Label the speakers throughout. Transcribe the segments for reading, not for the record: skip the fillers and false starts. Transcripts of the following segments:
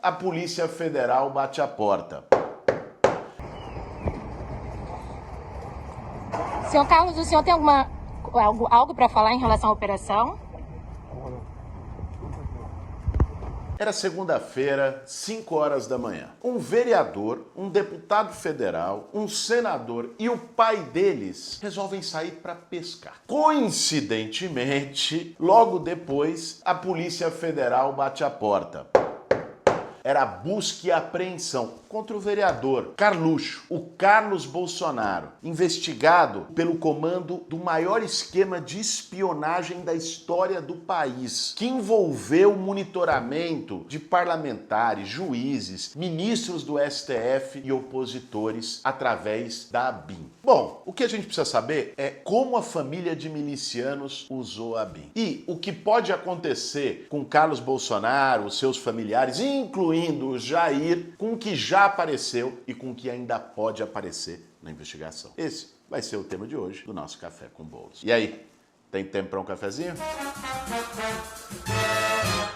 Speaker 1: A Polícia Federal bate a porta.
Speaker 2: Senhor Carlos, o senhor tem algo para falar em relação à operação?
Speaker 1: Era segunda-feira, 5 horas da manhã. Um vereador, um deputado federal, um senador e o pai deles resolvem sair para pescar. Coincidentemente, logo depois, a Polícia Federal bate a porta. Era busca e apreensão contra o vereador Carluxo, o Carlos Bolsonaro, investigado pelo comando do maior esquema de espionagem da história do país, que envolveu o monitoramento de parlamentares, juízes, ministros do STF e opositores através da ABIN. Bom, o que a gente precisa saber é como a família de milicianos usou a ABIN. E o que pode acontecer com Carlos Bolsonaro, os seus familiares, incluindo o Jair, com o que já apareceu e com o que ainda pode aparecer na investigação. Esse vai ser o tema de hoje do nosso Café com Bolos. E aí, tem tempo para um cafezinho?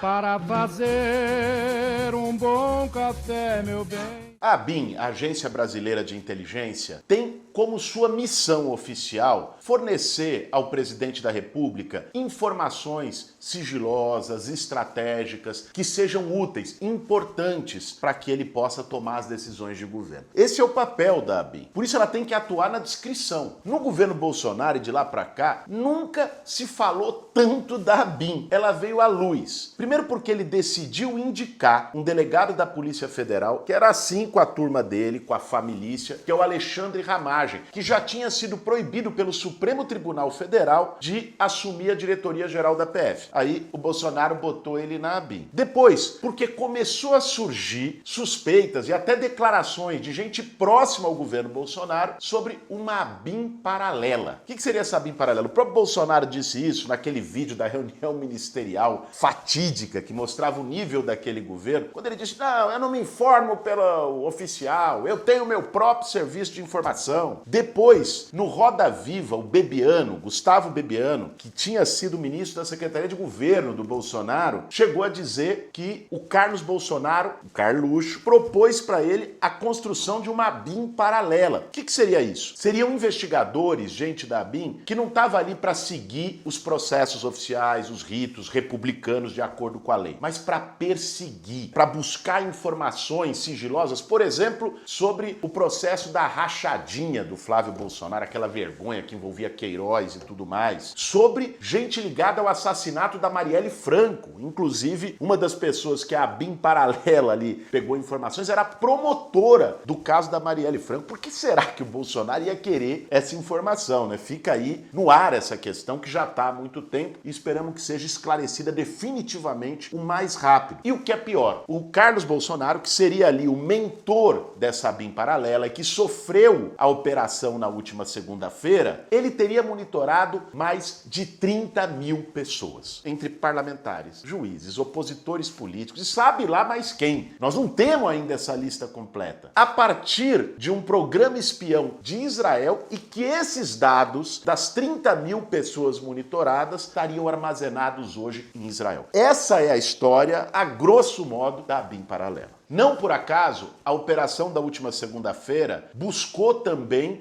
Speaker 3: Para fazer um bom café, meu bem.
Speaker 1: A ABIN, a Agência Brasileira de Inteligência, tem como sua missão oficial fornecer ao presidente da República informações sigilosas, estratégicas, que sejam úteis, importantes para que ele possa tomar as decisões de governo. Esse é o papel da ABIN. Por isso ela tem que atuar na discrição. No governo Bolsonaro e de lá para cá, nunca se falou tanto da ABIN. Ela veio à luz. Primeiro porque ele decidiu indicar um delegado da Polícia Federal, que era assim com a turma dele, com a família, que é o Alexandre Ramagem, que já tinha sido proibido pelo Supremo Tribunal Federal de assumir a diretoria-geral da PF. Aí o Bolsonaro botou ele na ABIN. Depois, porque começou a surgir suspeitas e até declarações de gente próxima ao governo Bolsonaro sobre uma ABIN paralela. O que seria essa ABIN paralela? O próprio Bolsonaro disse isso naquele vídeo da reunião ministerial fatídica que mostrava o nível daquele governo, quando ele disse: não, eu não me informo pelo oficial, eu tenho meu próprio serviço de informação. Depois, no Roda Viva, o Bebiano, Gustavo Bebiano, que tinha sido ministro da Secretaria de Governo do Bolsonaro, chegou a dizer que o Carlos Bolsonaro, o Carluxo, propôs para ele a construção de uma ABIN paralela. O que seria isso? Seriam investigadores, gente da ABIN, que não estava ali para seguir os processos oficiais, os ritos republicanos de acordo com a lei, mas para perseguir, para buscar informações sigilosas, por exemplo, sobre o processo da rachadinha do Flávio Bolsonaro, aquela vergonha que envolvia Queiroz e tudo mais, sobre gente ligada ao assassinato da Marielle Franco. Inclusive, uma das pessoas que a ABIN paralela ali pegou informações era a promotora do caso da Marielle Franco. Por que será que o Bolsonaro ia querer essa informação, né? Fica aí no ar essa questão que já está há muito tempo e esperamos que seja esclarecida definitivamente o mais rápido. E o que é pior, o Carlos Bolsonaro, que seria ali o mentor dessa ABIN paralela e que sofreu a operação na última segunda-feira, ele teria monitorado mais de 30 mil pessoas, entre parlamentares, juízes, opositores políticos e sabe lá mais quem. Nós não temos ainda essa lista completa. A partir de um programa espião de Israel e que esses dados das 30 mil pessoas monitoradas estariam armazenados hoje em Israel. Essa é a história, a grosso modo, da ABIN paralela. Não por acaso, a operação da última segunda-feira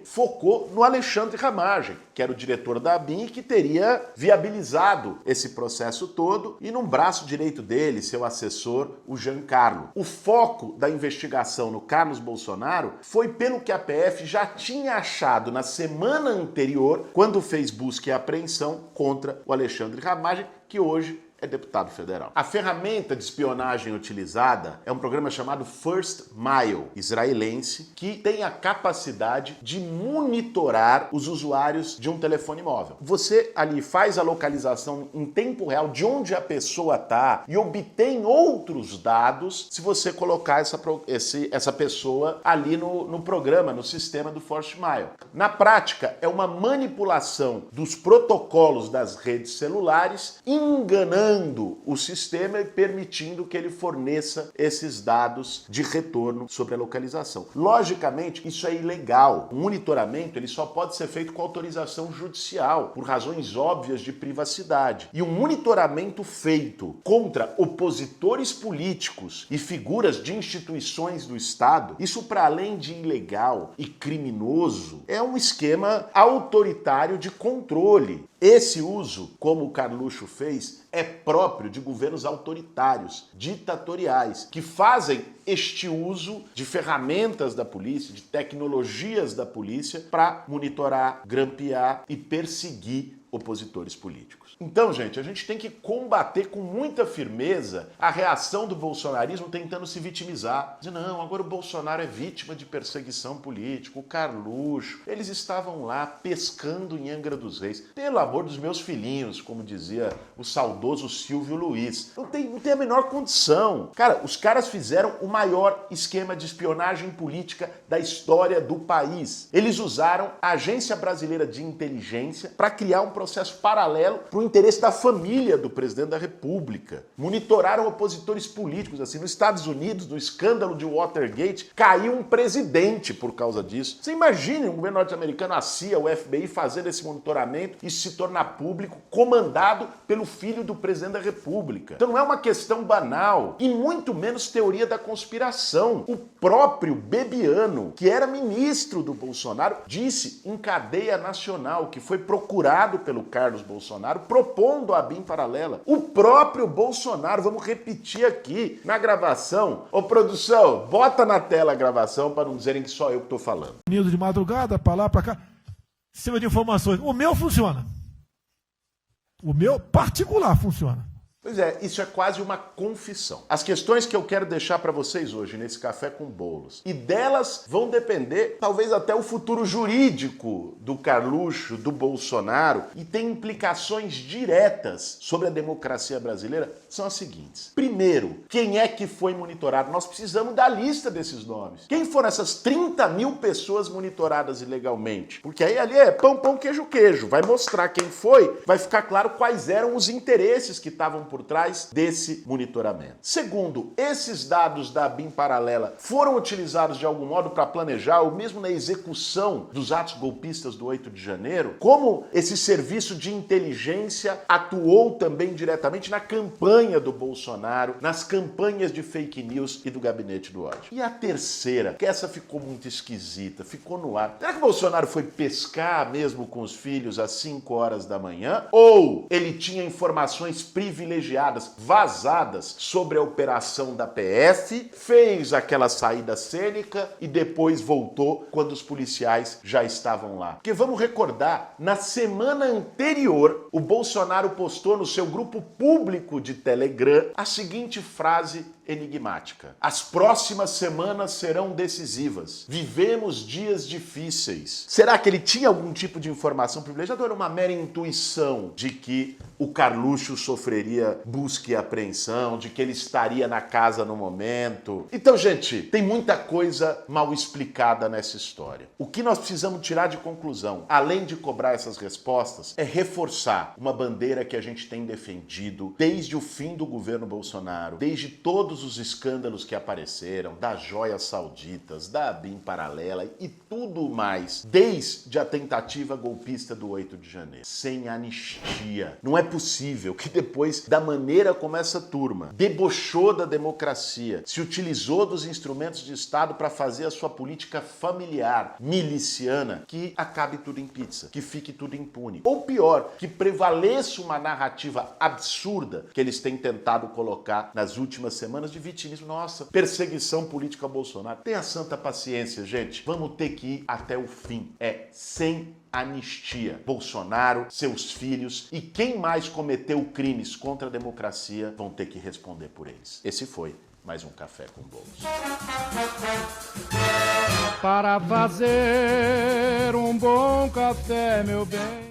Speaker 1: focou no Alexandre Ramagem, que era o diretor da ABIN e que teria viabilizado esse processo todo, e num braço direito dele, seu assessor, o Giancarlo. O foco da investigação no Carlos Bolsonaro foi pelo que a PF já tinha achado na semana anterior, quando fez busca e apreensão contra o Alexandre Ramagem, que hoje é deputado federal. A ferramenta de espionagem utilizada é um programa chamado First Mile, israelense, que tem a capacidade de monitorar os usuários de um telefone móvel. Você ali faz a localização em tempo real de onde a pessoa está e obtém outros dados se você colocar essa pessoa ali no programa, no sistema do First Mile. Na prática, é uma manipulação dos protocolos das redes celulares, enganando minando o sistema e permitindo que ele forneça esses dados de retorno sobre a localização. Logicamente, isso é ilegal. O monitoramento ele só pode ser feito com autorização judicial, por razões óbvias de privacidade. E um monitoramento feito contra opositores políticos e figuras de instituições do Estado, isso para além de ilegal e criminoso, é um esquema autoritário de controle. Esse uso, como o Carluxo fez, é próprio de governos autoritários, ditatoriais, que fazem este uso de ferramentas da polícia, de tecnologias da polícia, para monitorar, grampear e perseguir opositores políticos. Então, gente, a gente tem que combater com muita firmeza a reação do bolsonarismo tentando se vitimizar. Dizer, não, agora o Bolsonaro é vítima de perseguição política, o Carluxo, eles estavam lá pescando em Angra dos Reis. Pelo amor dos meus filhinhos, como dizia o saudoso Silvio Luiz. Não tem a menor condição. Cara, os caras fizeram o maior esquema de espionagem política da história do país. Eles usaram a Agência Brasileira de Inteligência para criar um processo paralelo para o interesse da família do presidente da República. Monitoraram opositores políticos. Assim, nos Estados Unidos, no escândalo de Watergate, caiu um presidente por causa disso. Você imagina um governo norte-americano, a CIA, o FBI, fazendo esse monitoramento e se tornar público, comandado pelo filho do presidente da República. Então não é uma questão banal, e muito menos teoria da conspiração. O próprio Bebiano, que era ministro do Bolsonaro, disse em cadeia nacional que foi procurado pelo Carlos Bolsonaro propondo a BIM paralela. O próprio Bolsonaro, vamos repetir aqui na gravação. Ô produção, bota na tela a gravação para não dizerem que só eu que estou falando.
Speaker 4: News de madrugada, para lá, para cá, cima de informações. O meu funciona. O meu particular funciona.
Speaker 1: Pois é, isso é quase uma confissão. As questões que eu quero deixar para vocês hoje nesse Café com Bolos, e delas vão depender talvez até o futuro jurídico do Carluxo, do Bolsonaro, e tem implicações diretas sobre a democracia brasileira, são as seguintes. Primeiro, quem é que foi monitorado? Nós precisamos da lista desses nomes. Quem foram essas 30 mil pessoas monitoradas ilegalmente? Porque aí ali é pão, pão, queijo, queijo. Vai mostrar quem foi, vai ficar claro quais eram os interesses que estavam por trás desse monitoramento. Segundo, esses dados da BIM paralela foram utilizados de algum modo para planejar, ou mesmo na execução dos atos golpistas do 8 de janeiro? Como esse serviço de inteligência atuou também diretamente na campanha do Bolsonaro, nas campanhas de fake news e do gabinete do ódio? E a terceira, que essa ficou muito esquisita, ficou no ar. Será que o Bolsonaro foi pescar mesmo com os filhos às 5 horas da manhã? Ou ele tinha informações privilegiadas, vazadas sobre a operação da PF, fez aquela saída cênica e depois voltou quando os policiais já estavam lá? Porque vamos recordar, na semana anterior, o Bolsonaro postou no seu grupo público de Telegram a seguinte frase enigmática: as próximas semanas serão decisivas. Vivemos dias difíceis. Será que ele tinha algum tipo de informação privilegiada ou era uma mera intuição de que o Carluxo sofreria busca e apreensão, de que ele estaria na casa no momento? Então, gente, tem muita coisa mal explicada nessa história. O que nós precisamos tirar de conclusão, além de cobrar essas respostas, é reforçar uma bandeira que a gente tem defendido desde o fim do governo Bolsonaro, desde todos os escândalos que apareceram, das joias sauditas, da BIM paralela e tudo mais, desde a tentativa golpista do 8 de janeiro. Sem anistia. Não é possível que depois da maneira como essa turma debochou da democracia, se utilizou dos instrumentos de Estado para fazer a sua política familiar, miliciana, que acabe tudo em pizza, que fique tudo impune. Ou pior, que prevaleça uma narrativa absurda que eles têm tentado colocar nas últimas semanas de vitimismo. Nossa, perseguição política ao Bolsonaro. Tenha santa paciência, gente. Vamos ter que ir até o fim. É sem anistia. Bolsonaro, seus filhos e quem mais cometeu crimes contra a democracia vão ter que responder por eles. Esse foi mais um Café com Bolos.
Speaker 3: Para fazer um bom café, meu bem.